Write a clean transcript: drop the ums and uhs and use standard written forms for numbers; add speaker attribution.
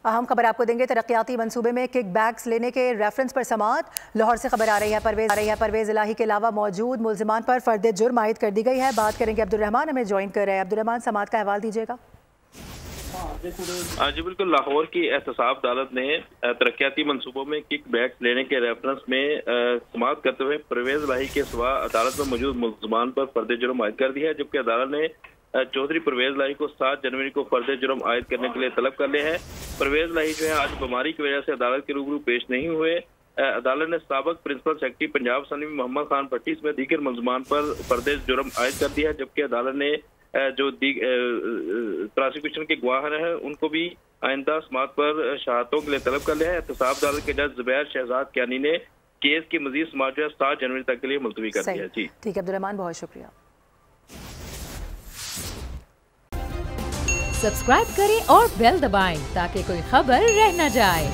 Speaker 1: अहम खबर आपको देंगे। तरक्याती मंसूबे में किक बैक्स लेने के रेफरेंस पर समाअत। लाहौर से खबर आ रही है परवेज इलाही के अलावा मौजूद मुल्जिमान पर फर्द जुर्म आयद कर दी गई है। बात करेंगे अब्दुर्रहमान, हमें ज्वाइन कर रहे हैं। अब्दुर्रहमान, समाअत का अहवाल दीजिएगा।
Speaker 2: जी बिल्कुल, लाहौर की एहतसाब अदालत ने तरक्याती मंसूबों में किक बैक्स लेने के रेफरेंस में समाअत करते हुए परवेज इलाही के सिवा अदालत में मौजूद मुल्जिमान पर फर्द जुर्म आयद कर दिया है। जबकि अदालत ने चौधरी परवेज इलाही को 7 जनवरी को फर्द जुर्म आयद करने के लिए तलब कर लिया है। परवेज इलाही जो है आज बीमारी की वजह से अदालत के रूबरू पेश नहीं हुए। अदालत ने साबिक principal secretary Punjab assembly Mohammad Khan Bhatti समेत दीगर मुल्जिमान पर फर्द जुर्म आयद कर दिया है। जबकि अदालत ने जो प्रोसिक्यूशन के गवाह हैं उनको भी आइंदा समाअत पर शहादतों के लिए तलब कर लिया है। एहतसाब अदालत के जज जुबैर शहजाद कियानी ने केस की मजीद समाअत जो है 7 जनवरी तक के लिए मुलतवी कर दिया है। जी
Speaker 1: ठीक है अब्दुर्रहमान, बहुत शुक्रिया।
Speaker 3: सब्सक्राइब करें और बेल दबाएं ताकि कोई खबर रह न जाए।